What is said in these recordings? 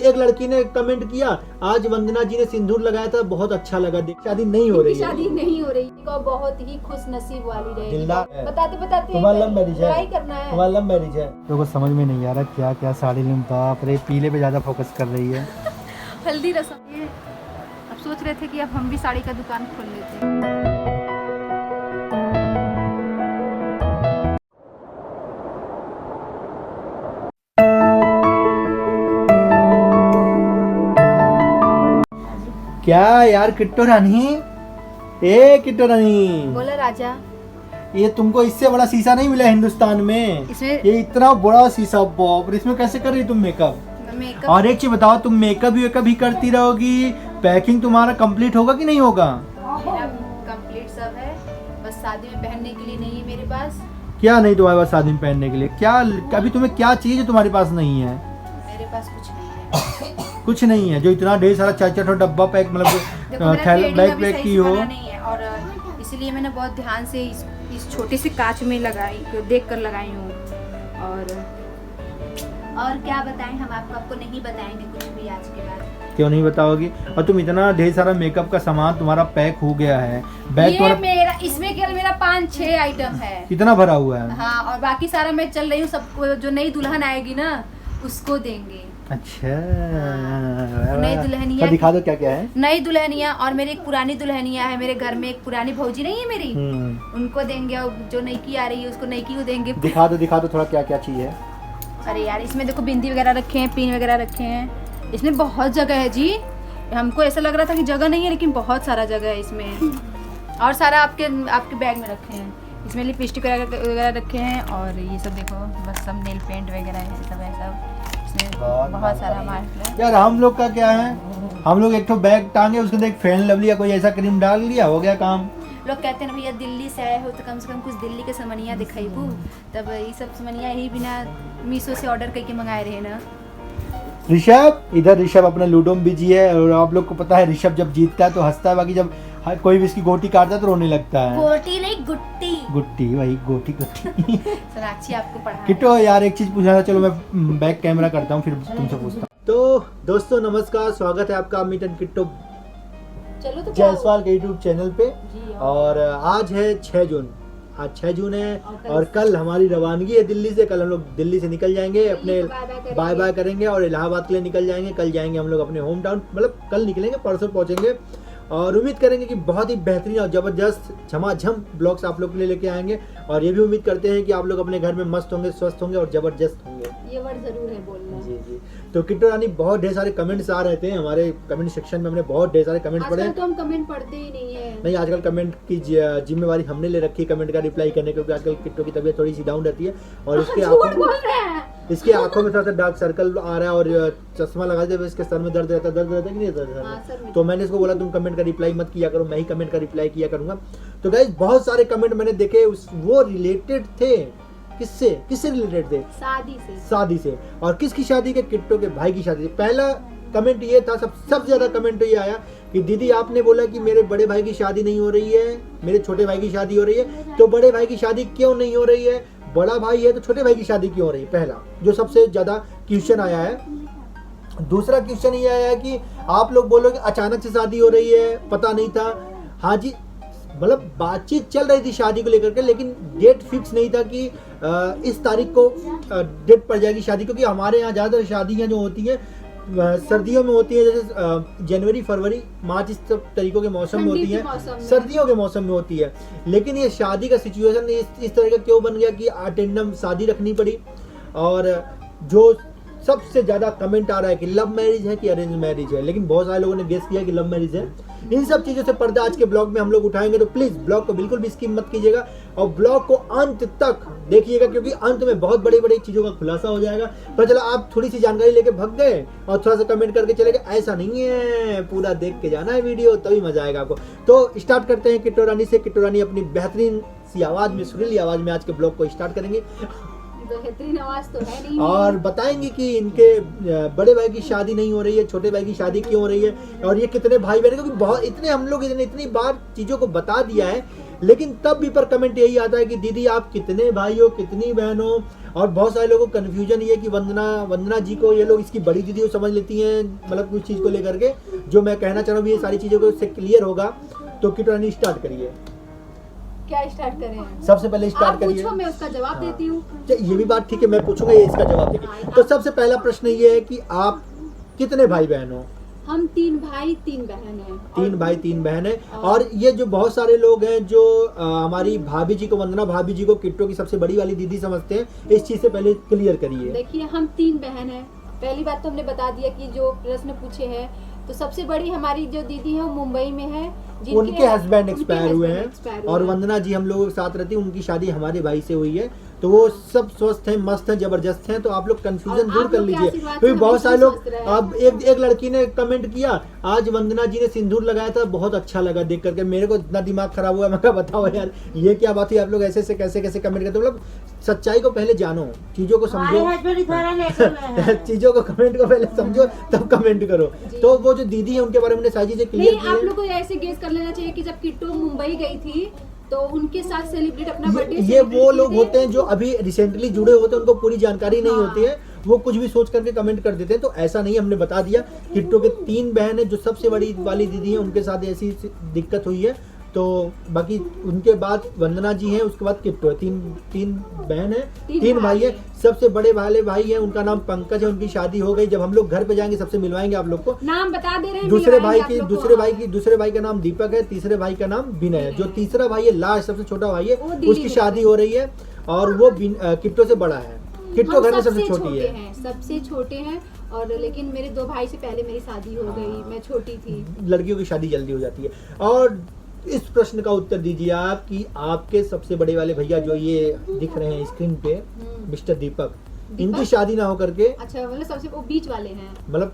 एक लड़की ने कमेंट किया, आज वंदना जी ने सिंदूर लगाया था, बहुत अच्छा लगा। देख शादी नहीं हो रही है, शादी नहीं हो रही, बहुत ही खुश नसीब वाली रहेगी। बताते बताते तुम्हारा लव मैरिज है, करना है, तुम्हारा लव मैरिज है। तो को समझ में नहीं आ रहा क्या क्या साड़ी लूं। बाप रे, पीले पे ज्यादा फोकस कर रही है। हल्दी रसम। ये अब सोच रहे थे कि अब हम भी साड़ी का दुकान खोल लेते हैं। क्या यार किट्टू रानी, ए किट्टू रानी, बोला राजा, ये तुमको इससे बड़ा शीशा नहीं मिला हिंदुस्तान में। इसमें ये इतना बड़ा शीशा, बाप रे, इसमें कैसे कर रही तुम मेकअप? और एक चीज बताओ, तुम मेकअप ही करती रहोगी, पैकिंग तुम्हारा कंप्लीट होगा कि नहीं होगा? कंप्लीट सब है, बस शादी में पहनने के लिए नहीं है मेरे पास। क्या नहीं तुम्हारे पास शादी में पहनने के लिए? क्या अभी तुम्हें क्या चाहिए जो तुम्हारे पास नहीं है? मेरे पास कुछ नहीं है। कुछ नहीं है जो इतना ढेर सारा 4-4 डब्बा पैक, मतलब बैग पैक की हो। नहीं है, और इसलिए मैंने बहुत ध्यान से इस छोटे से कांच में लगाई, देख कर लगाई हूँ। और क्या बताएं हम आपको नहीं बताएंगे कुछ भी आज के बाद। क्यों नहीं बताओगी? और तुम इतना ढेर सारा मेकअप का सामान तुम्हारा पैक हो गया है, बैग ये मेरा, इसमें केवल मेरा 5-6 आइटम है, कितना भरा हुआ है। हाँ, और बाकी सारा मैं चल रही हूँ, सबको जो नई दुल्हन आएगी ना उसको देंगे। अच्छा, नई दुल्हनिया दिखा दो क्या क्या है। नई दुल्हनिया, और मेरी एक पुरानी दुल्हनिया है, मेरे घर में एक पुरानी भौजी नहीं है मेरी, उनको देंगे, और जो नईकी आ रही है उसको नईकी को देंगे। दिखा दो थोड़ा क्या क्या चीज है। अरे यार, इसमें देखो बिंदी वगैरह रखे हैं, पिन वगैरह रखे हैं, इसमें बहुत जगह है जी। हमको ऐसा लग रहा था कि जगह नहीं है, लेकिन बहुत सारा जगह है इसमें। और सारा आपके बैग में रखे हैं, इसमें लिपस्टिक वगैरह रखे हैं, और ये सब देखो, बस सब नेल पेंट वगैरह है, सब है, सब बहुत सारा हमारे। यार हम लोग का क्या है, हम लोग एक तो बैग टांगे, उसके अंदर एक फेयर लवली या कोई ऐसा क्रीम डाल लिया, हो गया काम। लोग कहते हैं ना भैया दिल्ली से आए हो तो कम से कम कुछ दिल्ली के समनिया दिखाइबू, तब ये सब समनिया ही बिना मीशो से ऑर्डर करके मंगाए रहे ना। ऋषभ अपना लूडो में बिजी है, और आप लोग को पता है ऋषभ जब जीतता है तो हंसता है, बाकी जब कोई भी इसकी गोटी काटता है तो रोने लगता है। गोटी नहीं, गुट्टी, वही गोटी। सोनाक्षी आपको पढ़ा किट्टो यार एक चीज पूछना था, चलो मैं बैक कैमरा करता हूँ फिर तुमसे पूछता हूँ। तो दोस्तों नमस्कार, स्वागत है आपका अमित एंड किट्टो जायसवाल के यूट्यूब चैनल पे। और आज है 6 जून, आज 6 जून है, और कल हमारी रवानगी है दिल्ली से। कल हम लोग दिल्ली से निकल जाएंगे, अपने बाय बाय करेंगे और इलाहाबाद के लिए निकल जाएंगे। कल जाएंगे हम लोग अपने होम टाउन, मतलब कल निकलेंगे, परसों पहुंचेंगे, और उम्मीद करेंगे कि बहुत ही बेहतरीन और जबरदस्त झमाझम ब्लॉग्स आप लोग के लिए लेके आएंगे। और ये भी उम्मीद करते हैं कि आप लोग अपने घर में मस्त होंगे, स्वस्थ होंगे और जबरदस्त होंगे। ये वर्ड जरूर है बोलना। जी। तो किट्टू रानी, बहुत ढेर सारे कमेंट्स आ रहे थे हमारे कमेंट सेक्शन में, हमने बहुत ढेर सारे कमेंट्स पढ़े। तो हम कमेंट पढ़ते ही नहीं है। नहीं, आजकल कमेंट की जिम्मेवारी हमने ले रखी है, कमेंट का रिप्लाई करने, क्योंकि आजकल किट्टू की तबीयत थोड़ी सी डाउन रहती है, और इसके आंखों में थोड़ा सा डार्क सर्कल आ रहा है, और चश्मा लगा दे, इसके सर में दर्द रहता है कि नहीं रहता? तो मैंने इसको बोला तुम कमेंट का रिप्लाई मत किया करो, मैं ही कमेंट का रिप्लाई किया करूंगा। तो गाइस बहुत सारे कमेंट मैंने देखे, वो रिलेटेड थे, किससे रिलेटेड थे? शादी से। और किसकी शादी के? किट्टू के भाई की शादी से। पहला कमेंट ये था, सबसे ज्यादा कमेंट तो ये आया कि दीदी आपने बोला कि मेरे बड़े भाई की शादी नहीं हो रही है, मेरे छोटे भाई की शादी हो रही है, तो बड़े भाई की शादी क्यों नहीं हो रही है? बड़ा भाई है तो छोटे भाई की शादी क्यों हो रही है? पहला जो सबसे ज्यादा क्वेश्चन आया है। दूसरा क्वेश्चन ये आया है कि आप लोग बोलो कि अचानक से शादी हो रही है, पता नहीं था। हाँ जी, मतलब बातचीत चल रही थी शादी को लेकर के, लेकिन डेट फिक्स नहीं था कि इस तारीख को डेट पड़ जाएगी शादी, क्योंकि हमारे यहाँ ज़्यादातर शादियाँ जो होती हैं सर्दियों में होती है, जैसे जनवरी, फरवरी, मार्च, इस तरीकों के मौसम में होती है, सर्दियों के मौसम में होती है। लेकिन ये शादी का सिचुएशन इस तरह का क्यों बन गया कि अटेंडम शादी रखनी पड़ी। और जो सबसे ज्यादा कमेंट आ रहा है कि लव मैरिज है कि अरेंज मैरिज है, लेकिन बहुत सारे लोगों ने गेस किया कि लव मैरिज है। इन सब चीजों से पर्दा आज के ब्लॉग में हम लोग उठाएंगे, तो प्लीज ब्लॉग को बिल्कुल भी स्किप मत कीजिएगा, और ब्लॉग को अंत तक देखिएगा, क्योंकि अंत में बहुत बड़ी बड़ी चीजों का खुलासा हो जाएगा। तो चलो, आप थोड़ी सी जानकारी लेके भाग गए और थोड़ा सा कमेंट करके चले गए, ऐसा नहीं है, पूरा देख के जाना है वीडियो, तभी मजा आएगा आपको। तो स्टार्ट करते हैं किट्टू रानी से। किट्टू रानी अपनी बेहतरीन सी आवाज में, सुरीली आवाज में आज के ब्लॉग को स्टार्ट करेंगे, बेहतरीन आवाज तो है नहीं, और बताएंगे कि इनके बड़े भाई की शादी नहीं हो रही है, छोटे भाई की शादी क्यों हो रही है, और ये कितने भाई बहन, क्योंकि बहुत इतने हम लोग इतनी बार चीजों को बता दिया है, लेकिन तब भी पर कमेंट यही आता है कि दीदी आप कितने भाई हो, कितनी बहन हो, और बहुत सारे लोगों को कंफ्यूजन ये है कि वंदना जी को ये लोग इसकी बड़ी दीदी को समझ लेती हैं, मतलब कुछ चीज़ को लेकर के। जो मैं कहना चाह रहा हूँ ये सारी चीज़ों को इससे क्लियर होगा तो किट रानी स्टार्ट करिए। क्या स्टार्ट करें? सबसे पहले स्टार्ट आप करिए। पूछो, मैं उसका जवाब देती हूँ। ये भी बात ठीक है, मैं पूछूंगा, ये इसका जवाब देंगे। तो सबसे पहला प्रश्न ये है कि आप कितने भाई बहन हो? हम 3 भाई 3 बहन हैं। 3 भाई 3 बहन है। और ये जो बहुत सारे लोग हैं जो हमारी भाभी जी को, वंदना भाभी जी को किट्टो की सबसे बड़ी वाली दीदी समझते हैं, इस चीज से पहले क्लियर करिए। देखिए हम 3 बहन हैं। पहली बात तो हमने बता दिया कि जो प्रश्न पूछे हैं, तो सबसे बड़ी हमारी जो दीदी है वो मुंबई में है, उनके हस्बैंड एक्सपायर हुए हैं। और वंदना जी हम लोगों के साथ रहती है, उनकी शादी हमारे भाई से हुई है। तो वो सब स्वस्थ हैं, मस्त हैं, जबरदस्त हैं। तो आप लोग कंफ्यूजन दूर कर लीजिए, क्योंकि बहुत सारे लोग, अब एक लड़की ने कमेंट किया, आज वंदना जी ने सिंदूर लगाया था, बहुत अच्छा लगा देख करके, मेरे को इतना दिमाग खराब हुआ। मैं कहा बताओ यार ये क्या बात हुई, आप लोग ऐसे कैसे कमेंट करते हो? मतलब सच्चाई को पहले जानो, चीजों को समझो, चीजों को, कमेंट को पहले समझो तब कमेंट करो। तो वो जो दीदी है उनके बारे में सारी चीजें क्लियर की। आप लोग को ऐसे गेस कर लेना चाहिए कि जब किट्टो मुंबई गई थी तो उनके साथ सेलिब्रेट अपना बर्थडे, ये वो लोग होते हैं जो अभी रिसेंटली जुड़े होते हैं, उनको पूरी जानकारी नहीं होती है, वो कुछ भी सोच करके कमेंट कर देते हैं। तो ऐसा नहीं, हमने बता दिया। किट्टो के 3 बहन है, जो सबसे बड़ी वाली दीदी है उनके साथ ऐसी दिक्कत हुई है। तो बाकी उनके बाद वंदना जी हैं, उसके बाद किट्टो है। 3 बहन है, 3 भाई है। सबसे बड़े वाले भाई है, उनका नाम पंकज है, उनकी शादी हो गई। जब हम लोग घर पे जाएंगे सबसे मिलवाएंगे आप लोग को, नाम बता दे रहे हैं। दूसरे भाई का नाम दीपक है, तीसरे भाई का नाम विनय है। जो तीसरा भाई है, लास्ट सबसे छोटा भाई है, उसकी शादी हो रही है और वो किट्टो से बड़ा है। किट्टो घर में सबसे छोटी है, सबसे छोटे हैं। और लेकिन मेरे 2 भाई से पहले मेरी शादी हो गई, मैं छोटी थी। लड़कियों की शादी जल्दी हो जाती है। और इस प्रश्न का उत्तर दीजिए आप कि आपके सबसे बड़े वाले भैया जो ये दिख रहे हैं स्क्रीन पे, मिस्टर दीपक, इनकी शादी ना हो करके, अच्छा मतलब सबसे वो बीच वाले हैं, मतलब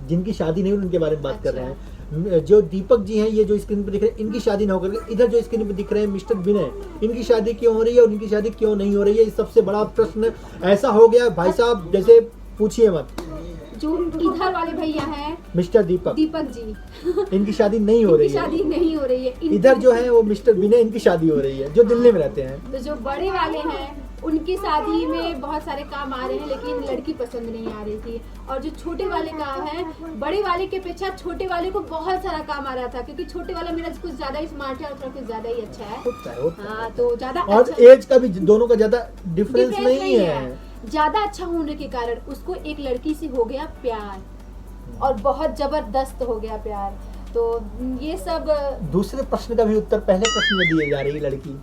जिनकी शादी नहीं हुई उनके बारे में बात कर रहे हैं। जो दीपक जी हैं, ये जो स्क्रीन पे दिख रहे हैं, इनकी शादी ना हो करके इधर जो स्क्रीन पे दिख रहे हैं मिस्टर विनय, इनकी शादी क्यों हो रही है और इनकी शादी क्यों नहीं हो रही है? सबसे बड़ा प्रश्न ऐसा हो गया भाई साहब, जैसे पूछिए मत। जो इधर वाले भैया हैं मिस्टर दीपक जी, इनकी शादी नहीं हो रही है। शादी नहीं हो रही है। इधर जो है वो मिस्टर विनय, इनकी शादी हो रही है, जो दिल्ली में रहते हैं। तो जो बड़े वाले हैं उनकी शादी में बहुत सारे काम आ रहे हैं, लेकिन लड़की पसंद नहीं आ रही थी। और जो छोटे वाले का है, बड़े वाले के अपेक्षा छोटे वाले को बहुत सारा काम आ रहा था, क्योंकि छोटे वाला मेरा कुछ ज्यादा ही स्मार्ट है और थोड़ा कुछ ज्यादा ही अच्छा है। हाँ, तो ज्यादा और अच्छा, एज का भी दोनों का ज्यादा डिफरेंस नहीं है। ज्यादा अच्छा होने के कारण उसको एक लड़की से हो गया प्यार, और बहुत जबरदस्त हो गया प्यार। तो ये सब दूसरे प्रश्न का भी उत्तर पहले प्रश्न में दिए जा रही है। लड़की,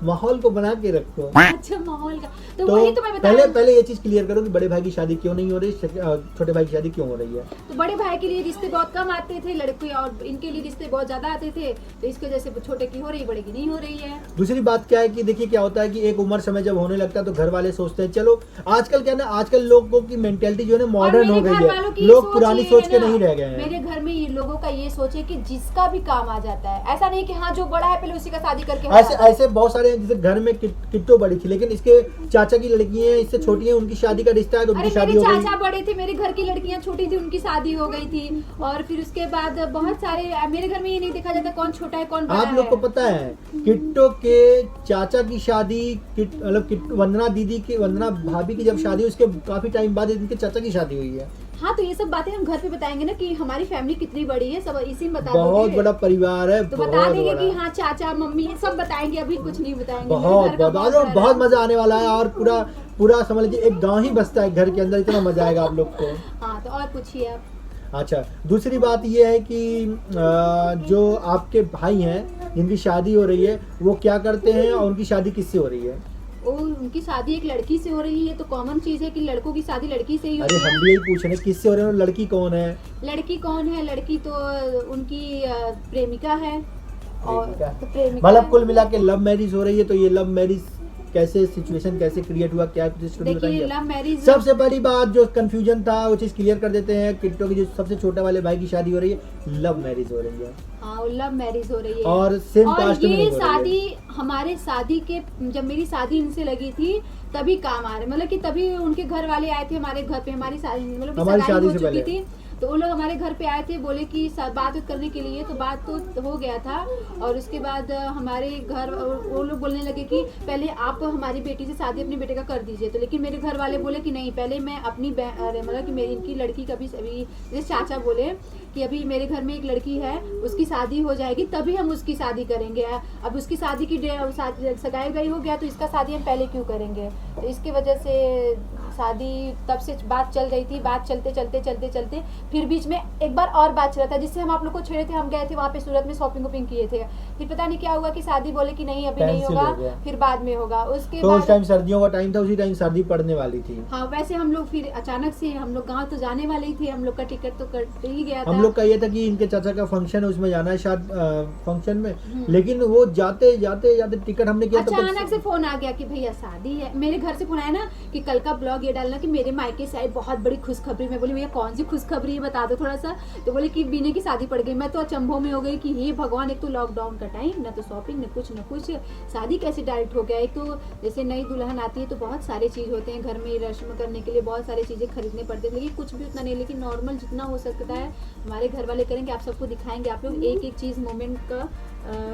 माहौल को बना के रखो। अच्छा माहौल का तो वही तो मैं बता पहले ये चीज क्लियर करो कि बड़े भाई की शादी क्यों नहीं हो रही, छोटे भाई की शादी क्यों हो रही है। तो बड़े भाई के लिए रिश्ते बहुत कम आते थे लड़के, और इनके लिए रिश्ते बहुत ज्यादा आते थे, तो इसकी वजह से छोटे की हो रही, बड़े की नहीं हो रही है। दूसरी बात क्या है कि देखिए क्या होता है कि एक उम्र समय जब होने लगता है तो घर वाले सोचते हैं, चलो आजकल क्या ना, आजकल लोगों की मेंटेलिटी जो है ना मॉडर्न हो गई है, लोग पुरानी सोच के नहीं रह गए हैं। मेरे घर में ये लोगों का ये सोच है कि जिसका भी काम आ जाता है, ऐसा नहीं कि हाँ जो बड़ा है पहले उसी का शादी करके। ऐसे बहुत सारे जैसे घर में किट्टो बड़ी थी, लेकिन इसके चाचा की लड़की है, इससे छोटी है, उनकी शादी का रिश्ता है तो उनकी शादी हो गई। चाचा बड़े थे, मेरे घर की लड़कियां छोटी थी, उनकी शादी हो गई थी। और फिर उसके बाद बहुत सारे, मेरे घर में ये नहीं देखा जाता कौन छोटा है कौन बड़ा है। आप लोग को पता है किट्टो के चाचा की शादी, मतलब वंदना दीदी की, वंदना भाभी की जब शादी हुई उसके काफी टाइम बाद इनके चाचा की शादी हुई है। हाँ, तो ये सब बातें हम घर पे बताएंगे ना कि हमारी फैमिली कितनी बड़ी है, सब इसी में बता देंगे। बहुत बड़ा परिवार है, तो बता देंगे कि हाँ चाचा मम्मी सब बताएंगे, अभी कुछ नहीं बताएंगे। बहुत मजा आने वाला है। और पूरा समझ लीजिए एक गांव ही बसता है घर के अंदर, इतना मजा आएगा आप लोग को। हाँ, तो और पूछिए आप। अच्छा, दूसरी बात ये है कि जो आपके भाई हैं जिनकी शादी हो रही है वो क्या करते हैं और उनकी शादी किससे हो रही है? उनकी शादी एक लड़की से हो रही है, तो कॉमन चीज है कि लड़कों की शादी लड़की से ही होती है। अरे हम भी यही पूछ रहे हैं किससे हो रहे हैं, लड़की कौन है? लड़की कौन है? लड़की तो उनकी प्रेमिका है। और मतलब कुल मिला के लव मैरिज हो रही है। तो ये लव मैरिज कैसे, सिचुएशन कैसे क्रिएट हुआ, क्या कुछ स्टोरी बताइए। लव मैरिज, सबसे बड़ी बात जो कंफ्यूजन था वो चीज क्लियर कर देते हैं। किट्टो की जो सबसे छोटे वाले भाई की शादी हो रही है, लव मैरिज हो रही है। हाँ, लव मैरिज हो रही है और सेम कास्ट में ये शादी हमारे शादी के, जब मेरी शादी इनसे लगी थी तभी काम आ रहे, मतलब कि तभी उनके घर वाले आए थे हमारे घर पे, हमारी शादी मतलब शादी हो चुकी थी। तो वो लोग हमारे घर पे आए थे, बोले कि बात करने के लिए, तो बात तो हो गया था। और उसके बाद हमारे घर वो लोग बोलने लगे कि पहले आप हमारी बेटी से शादी अपने बेटे का कर दीजिए। तो लेकिन मेरे घर वाले बोले कि नहीं, पहले मैं अपनी मतलब कि मेरी इनकी लड़की का भी अभी, जैसे चाचा बोले कि अभी मेरे घर में एक लड़की है, उसकी शादी हो जाएगी तभी हम उसकी शादी करेंगे। अब उसकी शादी की सगाई गई हो गया तो इसका शादी हम पहले क्यों करेंगे। तो इसकी वजह से शादी तब से बात चल रही थी, बात चलते चलते चलते चलते फिर बीच में एक बार और बात चला था, जिससे हम आप लोग को छेड़े थे। हम गए थे वहाँ पे सूरत में शॉपिंग वॉपिंग किए थे, फिर पता नहीं क्या हुआ कि शादी बोले कि नहीं अभी नहीं होगा, फिर बाद में होगा। उसके तो उस टाइम सर्दियों का टाइम था, उसी टाइम सर्दी पड़ने वाली थी। हाँ, वैसे हम लोग फिर अचानक से हम लोग गाँव तो जाने वाले ही थे, हम लोग का टिकट तो कट ही गया था। हम लोग का ये था कि इनके चाचा का फंक्शन है, उसमें जाना है शायद फंक्शन में, लेकिन वो जाते जाते जाते टिकट हमने किया, अचानक से फोन आ गया कि भैया शादी है। मेरे घर से फोन आया ना कि कल का ब्लॉग ये डालना कि मेरे मायके से आई बहुत बड़ी खुशखबरी। मैं बोली भैया कौन सी खुशखबरी है, बता दो थोड़ा सा। तो बोले कि बीने की शादी पड़ गई। मैं तो अचंभों में हो गई कि हे भगवान, एक तो लॉकडाउन का टाइम, ना तो शॉपिंग, न कुछ, शादी कैसे डायरेक्ट हो गया। एक तो जैसे नई दुल्हन आती है तो बहुत सारे चीज होते हैं घर में, रस्म करने के लिए बहुत सारी चीजें खरीदने पड़ते हैं, लेकिन कुछ भी उतना नहीं, लेकिन नॉर्मल जितना हो सकता है हमारे घर वाले करेंगे। आप सबको दिखाएंगे, आप लोग एक एक चीज मोमेंट का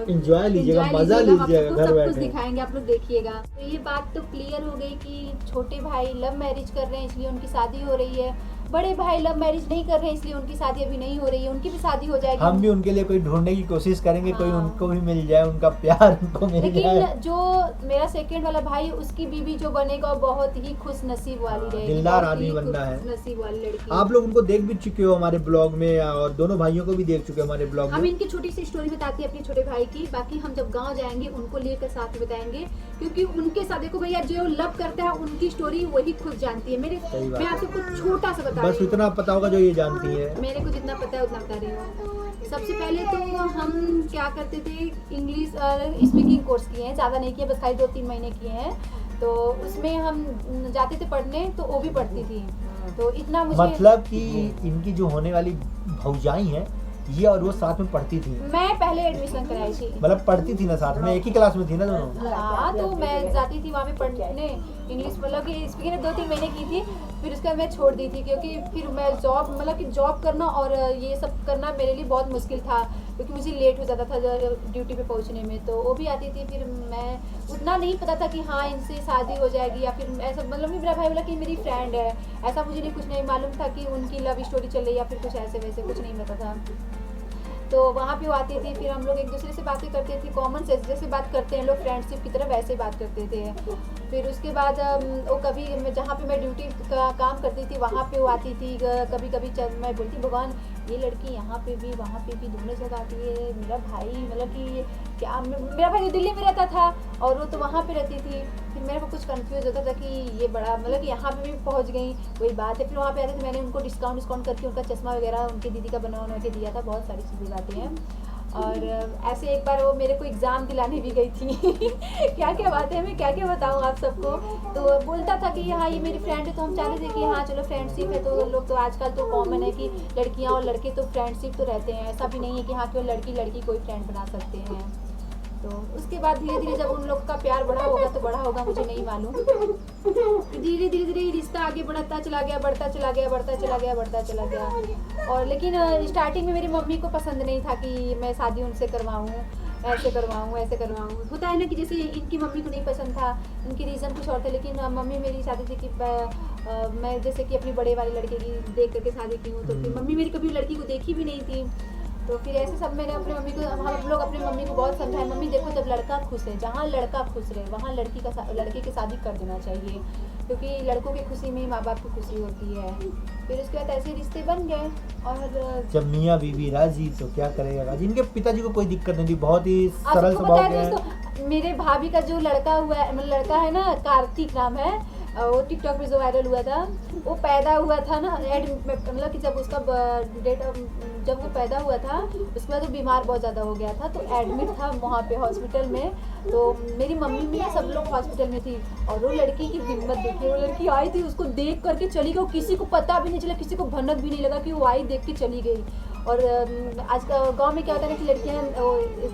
एंजॉय लीजिएगा, मजा लीजिएगा, घर सब बैठे कुछ दिखाएंगे, आप लोग देखिएगा। तो ये बात तो क्लियर हो गई कि छोटे भाई लव मैरिज कर रहे हैं इसलिए उनकी शादी हो रही है, बड़े भाई लव मैरिज नहीं कर रहे हैं इसलिए उनकी शादी अभी नहीं हो रही है, उनकी भी शादी हो जाएगी। हम भी उनके लिए कोई ढूंढने की कोशिश करेंगे, हाँ। कोई उनको भी मिल जाए, उनका प्यार उनको मिल जाए। लेकिन जो मेरा सेकंड वाला भाई, उसकी बीवी जो बनेगा बहुत ही खुश नसीब वाली रहेगी, दिलदार आदमी बनना है, नसीब वाली लड़की। आप लोग उनको देख भी चुके हो हमारे ब्लॉग में, और दोनों भाइयों को भी देख चुके हो हमारे ब्लॉग में। हम इनकी छोटी सी स्टोरी बताती है अपने छोटे भाई की, बाकी हम जब गांव जाएंगे उनको लेकर साथ में बताएंगे, क्योंकि उनके साथ देखो भैया जो लव करता है उनकी स्टोरी वही खुद जानती है। मैं आपसे कुछ छोटा सा बता रही बस हूँ, इतना पता होगा जो ये जानती है। मेरे को जितना पता है उतना बता रही हूँ। सबसे पहले तो हम क्या करते थे, इंग्लिश स्पीकिंग कोर्स किए हैं, ज़्यादा नहीं किए, बस खाली 2-3 महीने किए हैं। तो उसमें हम जाते थे पढ़ने, तो वो भी पढ़ती थी, तो इतना मुझे मतलब कि इनकी जो होने वाली भौजाई है ये और वो साथ में पढ़ती थी। मैं पहले एडमिशन कराई थी, मतलब पढ़ती थी ना साथ में, एक ही क्लास में थी ना दोनों। हाँ, तो मैं जाती थी वहाँ पे पढ़ने इंग्लिश, मतलब कि स्पीकिंग 2-3 महीने की थी, फिर उसके बाद मैं छोड़ दी थी, क्योंकि फिर मैं जॉब, मतलब कि जॉब करना और ये सब करना मेरे लिए बहुत मुश्किल था, क्योंकि मुझे लेट हो जाता था ड्यूटी पे पहुँचने में। तो वो भी आती थी, फिर मैं उतना नहीं पता था कि हाँ इनसे शादी हो जाएगी, या फिर ऐसा, मतलब मेरा भाई बोला कि मेरी फ्रेंड है, ऐसा मुझे नहीं, कुछ नहीं मालूम था कि उनकी लव स्टोरी चल रही या फिर कुछ ऐसे वैसे, कुछ नहीं पता था। तो वहाँ पे वो आती थी, फिर हम लोग एक दूसरे से बातें करते थे, कॉमन से जैसे बात करते हैं लोग फ्रेंडशिप की तरह, वैसे बात करते थे। फिर उसके बाद वो कभी जहाँ पे मैं ड्यूटी का काम करती थी वहाँ पे वो आती थी, कभी कभी मैं बोलती भगवान ये लड़की यहाँ पे भी वहाँ पे भी दोनों जगह आती है, मेरा भाई मतलब कि क्या, मेरा भाई दिल्ली में रहता था और वो तो वहाँ पे रहती थी। फिर मेरे को कुछ कंफ्यूज होता था कि ये बड़ा, मतलब कि यहाँ पे भी पहुँच गई, वही बात है। फिर वहाँ पे आते थे, मैंने उनको डिस्काउंट करके उनका चश्मा वगैरह उनकी दीदी का बना के दिया था, बहुत सारी चीज़ें लाती हैं। और ऐसे एक बार वो मेरे को एग्ज़ाम दिलाने भी गई थी क्या क्या बातें, मैं क्या क्या बताऊँ आप सबको। तो बोलता था कि हाँ ये मेरी फ्रेंड है, तो हम चाहते थे कि हाँ चलो फ्रेंडशिप है, तो लोग तो आजकल तो कॉमन है कि लड़कियाँ और लड़के तो फ्रेंडशिप तो रहते हैं, ऐसा भी नहीं है कि हाँ केवल लड़की कोई फ्रेंड बना सकते हैं। तो उसके बाद धीरे धीरे जब उन लोग का प्यार बड़ा होगा तो बड़ा होगा, मुझे नहीं मालूम, धीरे धीरे रिश्ता आगे बढ़ता चला गया, बढ़ता चला गया। और लेकिन स्टार्टिंग में मेरी मम्मी को पसंद नहीं था कि मैं शादी उनसे करवाऊँ, ऐसे करवाऊँ। होता है ना कि जैसे इनकी मम्मी को नहीं पसंद था, इनकी रीज़न कुछ और थे, लेकिन मम्मी मेरी चाहती थी कि मैं जैसे कि अपनी बड़े वाले लड़के की देख करके शादी की हूँ। तो फिर मम्मी मेरी कभी लड़की को देखी भी नहीं थी। तो फिर ऐसे सब मैंने अपने मम्मी को, हम लोग अपने मम्मी को बहुत समझाए, मम्मी देखो जब लड़का खुश है, जहाँ लड़का खुश रहे वहाँ लड़की की शादी कर देना चाहिए, क्योंकि लड़कों की खुशी में ही माँ बाप की खुशी होती है। फिर उसके बाद ऐसे रिश्ते बन गए। और जब मियाँ बीवी राजी तो क्या करेगा राजी। इनके पिताजी को कोई दिक्कत नहीं थी, बहुत ही सरल स्वभाव के हैं। मेरे भाभी का जो लड़का हुआ है, मतलब लड़का है ना, कार्तिक नाम है, वो टिकटॉक पे जो वायरल हुआ था, वो पैदा हुआ था ना, मतलब कि जब उसका जब वो पैदा हुआ था उसके बाद वो बीमार बहुत ज़्यादा हो गया था, तो एडमिट था वहाँ पे हॉस्पिटल में। तो मेरी मम्मी भी सब लोग हॉस्पिटल में थी, और वो लड़की की हिम्मत देखिए, वो लड़की आई थी, उसको देख करके चली गई, किसी को पता भी नहीं चला, किसी को भनक भी नहीं लगा कि वो आई, देख के चली गई। और आज गाँव में क्या होता है कि लड़कियाँ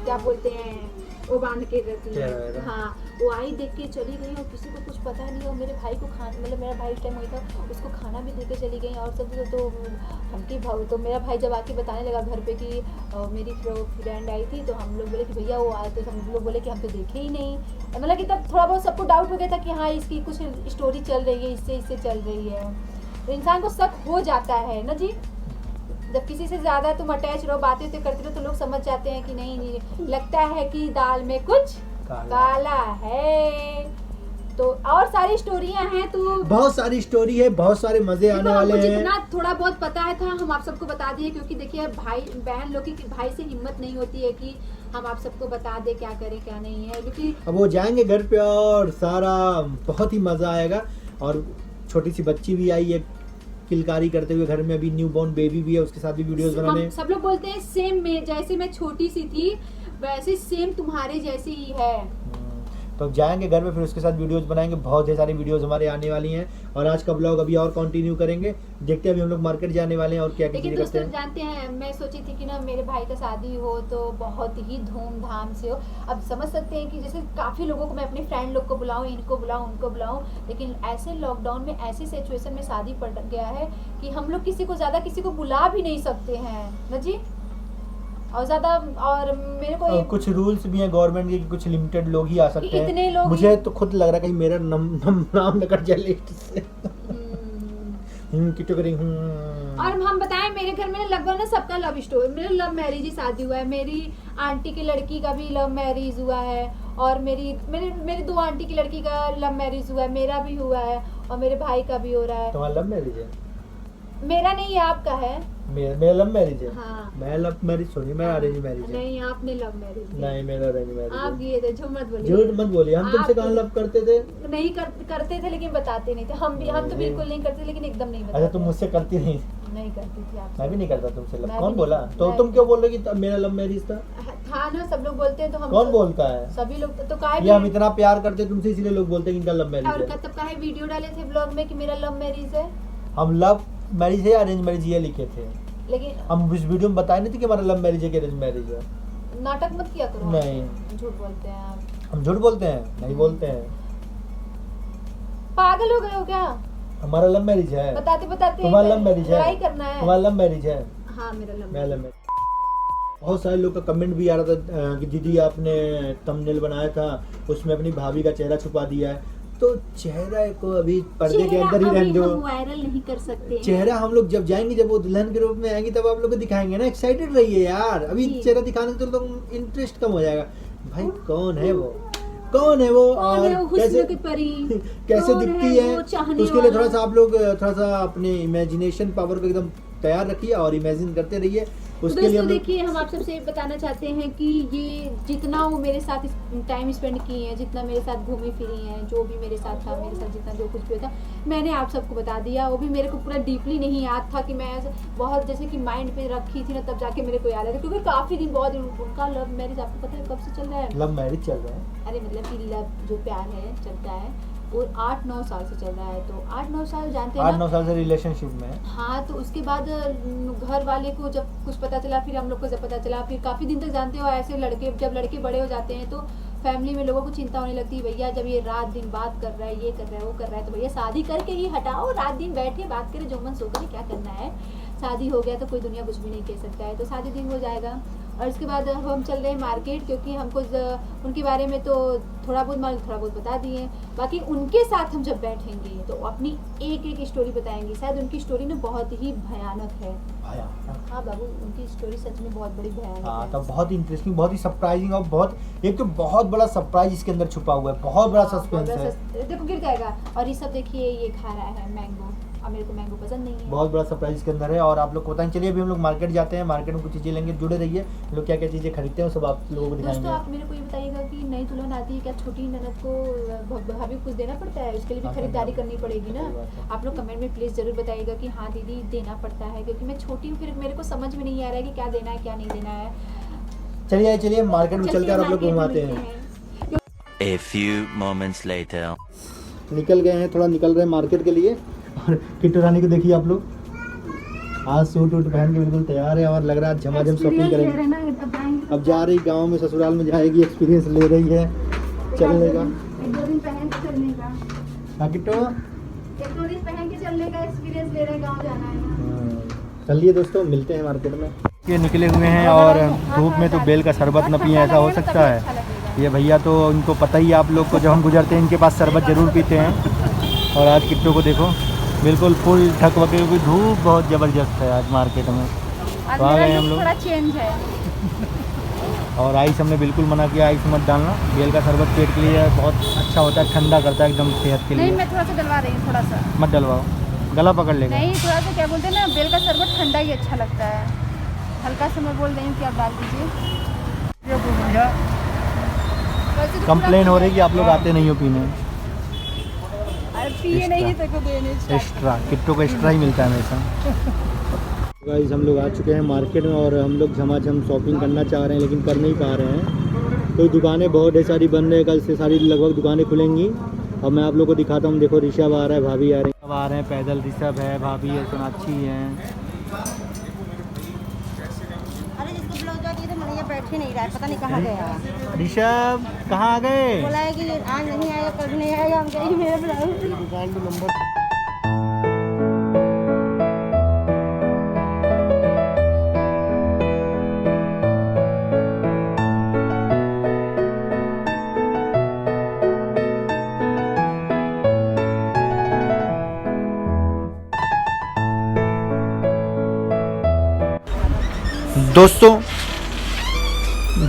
क्या बोलते हैं, वो बांध के रहती है, हाँ, वो आई देख के चली गई और किसी को कुछ पता नहीं, और मेरे भाई को मतलब मेरा भाई उस टाइम वही था, उसको खाना भी दे के चली गई और सब। तो हमकी भाव तो मेरा भाई जब आके बताने लगा घर पे कि मेरी फ्रेंड आई थी, तो हम लोग बोले कि भैया वो आए, तो हम लोग बोले कि हम तो देखे ही नहीं। मतलब कि तब थोड़ा बहुत सबको डाउट हो गया था कि हाँ इसकी कुछ स्टोरी चल रही है, इससे चल रही है। तो इंसान को शक हो जाता है ना जी, जब किसी से ज़्यादा तुम अटैच रहो, बातें करते रहो, तो लोग समझ जाते हैं कि नहीं लगता है कि दाल में कुछ काला है। तो और सारी स्टोरियां हैं, तो बहुत सारी स्टोरी है, बहुत सारे मजे आने वाले हैं। जितना थोड़ा बहुत पता है था हम आप सबको बता दिए, क्योंकि देखिए भाई बहन लोग की भाई से हिम्मत नहीं होती है कि हम आप सबको बता दे क्या करें क्या नहीं है, क्योंकि अब वो जाएंगे घर पे और सारा बहुत ही मजा आएगा। और छोटी सी बच्ची भी आई है किलकारी करते हुए घर में, अभी न्यू बॉर्न बेबी भी है, उसके साथ भी वीडियोस बनाने। सब लोग बोलते हैं सेम में, जैसे मैं छोटी सी थी वैसे सेम तुम्हारे जैसी ही है। तो जाएंगे घर में, फिर उसके साथ वीडियोस बनाएंगे, बहुत ढेर सारी वीडियोस हमारे आने वाली हैं। और आज का ब्लॉग अभी और कंटिन्यू करेंगे, देखते हैं अभी हम लोग मार्केट जाने वाले हैं और क्या लेकिन करते हैं। दोस्तों जानते हैं, मैं सोची थी कि ना मेरे भाई का शादी हो तो बहुत ही धूमधाम से हो। अब समझ सकते हैं कि जैसे काफ़ी लोगों को मैं अपने फ्रेंड लोग को बुलाऊं, इनको बुलाऊं, उनको बुलाऊं, लेकिन ऐसे लॉकडाउन में ऐसी सिचुएशन में शादी पड़ गया है कि हम लोग किसी को ज़्यादा किसी को बुला भी नहीं सकते हैं ना जी। और ज़्यादा और मेरे को कुछ रूल्स भी हैं गवर्नमेंट के कि कुछ लिमिटेड लोग ही आ सकते हैं। इतने लोग मुझे तो खुद लग रहा है कहीं मेरा नाम न कट जाए लिस्ट से। और हम बताएं, मेरे घर में लगभग ना सबका लव स्टोरी, मेरा लव मैरिज ही शादी हुआ है। मेरी आंटी की लड़की का भी लव मैरिज हुआ है, और मेरी दो आंटी की लड़की का लव मैरिज हुआ है, मेरा भी हुआ है और मेरे भाई का भी हो रहा है। तुम्हारा लव मैरिज है? मेरा नहीं, आपका है। मेरा लव मैरिज है। हाँ। मैं लव मैरिज थोड़ी, मेरा अरेंज मैरिज है। नहीं, आपने लव मैरिज। नहीं, मेरा अरेंज मैरिज। आप ये थे, झूठ मत बोलिए। झूठ मत बोलिए, हम तुमसे कहाँ लव करते थे? नहीं करते थे, लेकिन बताते नहीं थे। हम तो बिल्कुल नहीं करते, लेकिन एकदम नहीं बताते। अच्छा, तुम मुझसे करती नहीं? नहीं करती थी आप। मैं भी नहीं करता तुमसे लव। मैं कौन भी बोला? नहीं। तो तुम क्यों बोल रहे हो कि मेरा लव मैरिज था? ना, सब लोग बोलते हैं तो हम। कौन बोलता है? सभी लोग तो काहे ये हम इतना प्यार करते तुमसे, इसलिए लोग बोलते हैं कि इनका लव मैरिज और है। तब काहे वीडियो डाले थे ब्लॉग में कि मेरा लव मैरिज है। हम लव मैरिज है या अरेंज मैरिज ये लिखे थे, लेकिन हम इस वीडियो में बताए नहीं थे कि हमारा लव मैरिज है कि अरेंज मैरिज है। नाटक मत किया करो। नहीं, झूठ बोलते हैं आप। हम झूठ बोलते हैं? नहीं बोलते हैं। पागल हो गए हो क्या? हमारा लव मैरिज है। बताते तुम्हारा लव मैरिज है? लड़ाई करना है। तुम्हारा लव मैरिज है? हाँ, मेरा लव मेरा लव मैरिज। बहुत सारे लोग का कमेंट भी आ रहा था कि दीदी आपने थंबनेल बनाया था उसमें अपनी भाभी का चेहरा छुपा दिया है। तो चेहरा को अभी पर्दे के अंदर ही रहने दो, वायरल नहीं कर सकते। चेहरा हम लोग जब जाएंगे, जब वो दुल्हन के रूप में आएंगी, तब आप लोग को दिखाएंगे ना। एक्साइटेड रहिए यार, अभी चेहरा दिखाने से तो लोग इंटरेस्ट कम हो जाएगा। भाई कौन है वो और कैसे दिखती है, उसके लिए थोड़ा सा आप लोग थोड़ा सा अपने इमेजिनेशन पावर को एकदम तैयार रखिए और इमेजिन करते रहिए। उसके लिए देखिए, हम आप सबसे बताना चाहते हैं कि ये जितना वो मेरे साथ टाइम स्पेंड किए हैं, जितना मेरे साथ घूमी फिरी हैं, जो भी मेरे साथ था, मेरे साथ जितना जो कुछ भी था, मैंने आप सबको बता दिया। वो भी मेरे को पूरा डीपली नहीं याद था कि मैं बहुत जैसे कि माइंड पे रखी थी ना, तब जाके मेरे को याद है, क्योंकि काफ़ी दिन बहुत उनका लव मैरिज आपको पता है कब से चल रहा है? लव मैरिज चल रहा है? अरे मतलब कि लव जो प्यार है चलता है वो 8-9 साल से चल रहा है। तो 8-9 साल जानते हैं 8-9 साल से रिलेशनशिप में है। हाँ, तो उसके बाद घर वाले को जब कुछ पता चला, फिर हम लोग को जब पता चला, फिर काफ़ी दिन तक जानते हो ऐसे लड़के, जब लड़के बड़े हो जाते हैं तो फैमिली में लोगों को चिंता होने लगती है, भैया जब ये रात दिन बात कर रहा है, ये कर रहा है, वो कर रहा है, तो भैया शादी करके ही हटाओ, रात दिन बैठे बात करें, जो मन सो करे, क्या करना है। शादी हो गया तो कोई दुनिया कुछ भी नहीं कह सकता है, तो शादी दिन हो जाएगा। और इसके बाद हम चल रहे हैं मार्केट, क्योंकि हमको उनके बारे में तो थोड़ा बहुत बता दिए। बाकी उनके साथ हम जब बैठेंगे तो अपनी एक स्टोरी बताएंगे। शायद उनकी स्टोरी ना बहुत ही भयानक है। हाँ बाबू, उनकी स्टोरी सच में बहुत बड़ी भयानक है। तो बहुत इंटरेस्टिंग, बहुत ही सरप्राइजिंग और बहुत, एक तो बहुत बड़ा सरप्राइज इसके अंदर छुपा हुआ है, बहुत बड़ा सस्पेंस है। देखो गिर जाएगा। और ये सब देखिए, ये खा रहा है मैंगो, और मेरे को मैंगो पसंद नहीं है। बहुत बड़ा सरप्राइज इसके अंदर है और आप लोग को बताएं। चलिए अभी हम लोग मार्केट जाते हैं, मार्केट में कुछ चीज़ें लेंगे, जुड़े रहिए। लोग क्या क्या चीज़ें खरीदते हैं सब आप लोगों को दिखाएंगे। दोस्तों, आप मेरे को ये बताइएगा कि नई दुल्हन आती है, क्या छोटी ननद को भाभी कुछ देना पड़ता है? उसके लिए भी खरीदारी करनी पड़ेगी ना। आप लोग कमेंट में प्लीज़ ज़रूर बताइएगा कि हाँ दीदी देना पड़ता है, क्योंकि मैं छोटी हूँ, फिर मेरे को समझ में नहीं आ रहा है कि क्या देना है क्या नहीं देना है। चलिए मार्केट में चलकर आप लोग घुमाते हैं। A few moments later. निकल गए हैं, थोड़ा निकल रहे हैं मार्केट के लिए। और किट्टू रानी को देखिए आप लोग, आज सूट वूट पहन के बिल्कुल तैयार है और लग रहा है झमाझम शॉपिंग करेंगे। अब जा रही गांव में, ससुराल में जाएगी, एक्सपीरियंस ले रही है चलने का। हाँ किट्टू एक जोड़ी पहन के चलने का एक्सपीरियंस ले रहे हैं, गाँव जाना है। चलिए दोस्तों मिलते हैं मार्केट में। ये निकले हुए हैं और धूप में तो बेल का शरबत न पिए ऐसा हो सकता है। ये भैया तो इनको पता ही है, आप लोग को जब हम गुजरते हैं इनके पास शरबत ज़रूर पीते हैं। और आज किट्टू को देखो बिल्कुल फुल ढक वके, क्योंकि धूप बहुत ज़बरदस्त है आज मार्केट में। तो आ गए हम लोग। थोड़ा चेंज है। और आइस हमने बिल्कुल मना किया, आइस मत डालना। बेल का शरबत पेट के लिए बहुत अच्छा होता है, ठंडा करता है एकदम सेहत के लिए। नहीं, मैं थोड़ा सा डलवा रही हूँ, थोड़ा सा मत डलवाओ, गला पकड़ लेगा। नहीं, थोड़ा सा क्या बोलते हैं ना, बेल का शरबत ठंडा ही अच्छा लगता है। हल्का सा मैं बोल रही हूँ कि आप डाल दीजिए। कंप्लेन हो रही है कि आप लोग आते नहीं हो पीने। अरे पिए नहीं तो देने एक्स्ट्रा किट्टू को एक्स्ट्रा ही मिलता है हमेशा। गाइस हम लोग आ चुके हैं मार्केट में और हम लोग झमाझम शॉपिंग करना चाह रहे हैं लेकिन कर नहीं पा रहे हैं। तो दुकानें बहुत ढेर सारी बंद है, कल से सारी लगभग दुकानें खुलेंगी। अब मैं आप लोग को दिखाता हूँ। देखो ऋषभ आ रहा है, भाभी आ रही है, अब आ रहे हैं पैदल। ऋषभ है, भाभी है, सोनाक्षी है। अरे जिसको ब्लाउज आती है तो मैंने बैठ ही नहीं रहा है, पता नहीं कहाँ गया। ऋषभ कहाँ आ गए? बोला है कि आज नहीं आएगा, कल भी नहीं आएगा। हम कहेंगे मेरा ब्लाउज दुकान पे नंबर।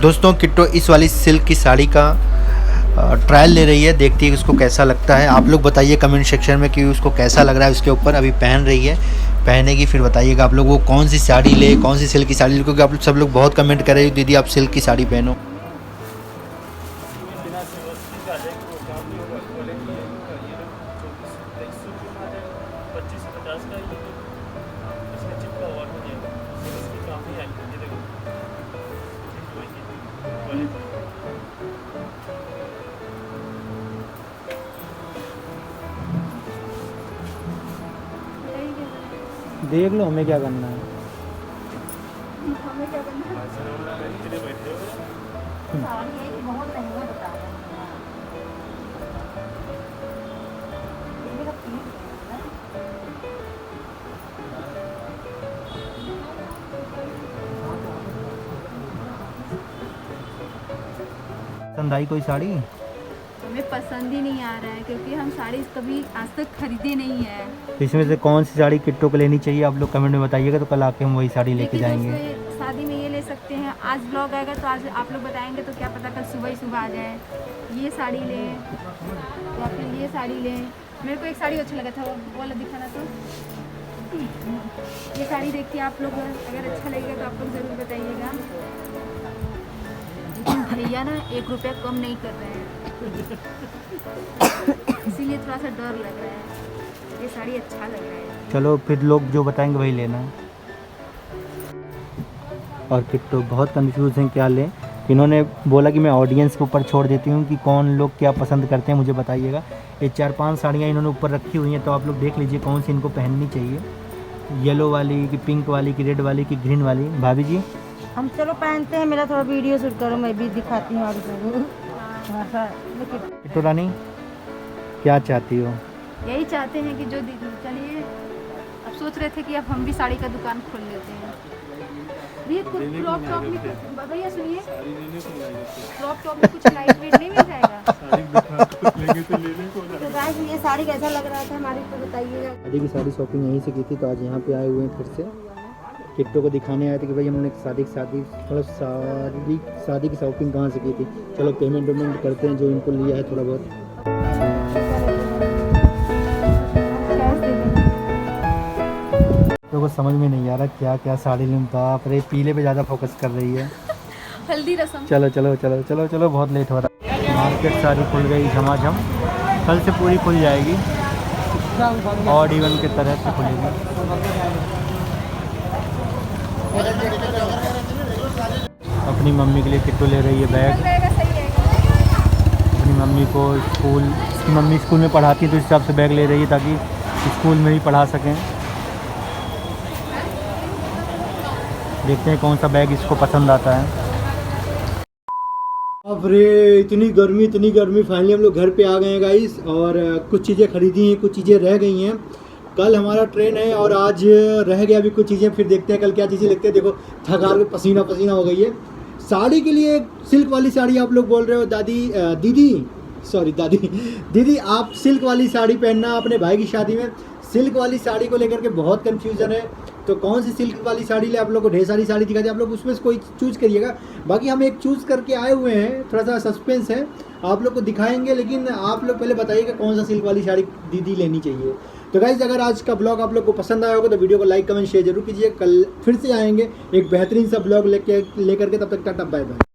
दोस्तों किट्टू इस वाली सिल्क की साड़ी का ट्रायल ले रही है, देखती है उसको कैसा लगता है। आप लोग बताइए कमेंट सेक्शन में कि उसको कैसा लग रहा है उसके ऊपर। अभी पहन रही है, पहनेगी फिर बताइएगा आप लोग वो कौन सी साड़ी ले, कौन सी सिल्क की साड़ी ले, क्योंकि आप सब लोग बहुत कमेंट कर रहे हो दीदी आप सिल्क की साड़ी पहनो। देख लो हमें क्या करना है। हमें क्या करना है? बहुत महंगा बता रहे पसंद आई कोई साड़ी? हमें पसंद ही नहीं आ रहा है क्योंकि हम साड़ी कभी आज तक खरीदे नहीं है। तो इसमें से कौन सी साड़ी किट्टू को लेनी चाहिए आप लोग कमेंट में बताइएगा, तो कल आके हम वही साड़ी लेके जाएंगे। दोस्तों शादी में ये ले सकते हैं, आज ब्लॉग आएगा तो आज आप लोग बताएंगे तो क्या पता कल सुबह ही सुबह आ जाए। ये साड़ी लें या फिर ये साड़ी लें। मेरे को एक साड़ी अच्छा लगा था, वो वाला दिखाना। तो ये साड़ी देख के आप लोग अगर अच्छा लगेगा तो आप लोग ज़रूर बताइएगा। भैया ना 1 रुपया कम नहीं कर रहे हैं इसीलिए थोड़ा सा डर लग रहा है। ये साड़ी अच्छा लग रहा है। चलो फिर लोग जो बताएंगे वही लेना है। और किट्टू बहुत कंफ्यूज हैं क्या लें। इन्होंने बोला कि मैं ऑडियंस के ऊपर छोड़ देती हूँ कि कौन लोग क्या पसंद करते हैं, मुझे बताइएगा। ये 4-5 साड़ियाँ इन्होंने ऊपर रखी हुई हैं, तो आप लोग देख लीजिए कौन सी इनको पहननी चाहिए। येलो वाली कि पिंक वाली कि रेड वाली कि ग्रीन वाली। भाभी जी हम चलो पहनते हैं, मेरा थोड़ा वीडियो शूट करो, मैं भी दिखाती हूँ आपको। किट्टू रानी क्या चाहती हो? यही चाहते हैं कि जो चलिए अब सोच रहे थे कि अब हम भी साड़ी का दुकान खोल लेते हैं। भैया कुछ क्रॉप टॉप में, भैया सुनिए, क्रॉप टॉप में कुछ लाइट वेट नहीं मिल जाएगा? तो गाइस ये साड़ी कैसा लग रहा था हमारी को बताइएगा। शादी की सारी शॉपिंग यहीं से की थी, तो आज यहाँ पे आए हुए हैं फिर से। किट्टू को दिखाने आए थे कि भाई हमने शादी की शॉपिंग कहाँ से की थी। चलो पेमेंट करते हैं जो इनको लिया है थोड़ा बहुत। तो को समझ में नहीं आ रहा क्या क्या साड़ी लूँ। बाप रे, पीले पे ज़्यादा फोकस कर रही है। हल्दी रसम। चलो चलो चलो चलो चलो, बहुत लेट हो रहा है। मार्केट सारी खुल गई झमाझम, कल से पूरी खुल जाएगी, ऑड इवन की तरह से खुलेगी। अपनी मम्मी के लिए किट्टू ले रही है बैग। अपनी मम्मी को स्कूल, उसकी मम्मी स्कूल में पढ़ाती है तो इस हिसाब से बैग ले रही है ताकि स्कूल में ही पढ़ा सकें। देखते हैं कौन सा बैग इसको पसंद आता है। अब बाप रे, इतनी गर्मी। फाइनली हम लोग घर पे आ गए हैं गाइस, और कुछ चीज़ें खरीदी हैं, कुछ चीज़ें रह गई हैं। कल हमारा ट्रेन है और आज रह गया अभी कुछ चीज़ें, फिर देखते हैं कल क्या चीज़ें लगते हैं। देखो थका के पसीना हो गई है। साड़ी के लिए सिल्क वाली साड़ी आप लोग बोल रहे हो दीदी आप सिल्क वाली साड़ी पहनना अपने भाई की शादी में। सिल्क वाली साड़ी को लेकर के बहुत कंफ्यूजन है, तो कौन सी सिल्क वाली साड़ी ले। आप लोग को ढेर सारी साड़ी दिखाई, आप लोग उसमें से कोई चूज़ करिएगा। बाकी हम एक चूज़ करके आए हुए हैं, थोड़ा सा सस्पेंस है, आप लोग को दिखाएंगे, लेकिन आप लोग पहले बताइएगा कौन सा सिल्क वाली साड़ी दीदी लेनी चाहिए। तो गाइस अगर आज का ब्लॉग आप लोग को पसंद आया होगा तो वीडियो को लाइक कमेंट शेयर जरूर कीजिए। कल फिर से आएंगे एक बेहतरीन सा ब्लॉग लेकर के, तब तक टाटा बाय बाय।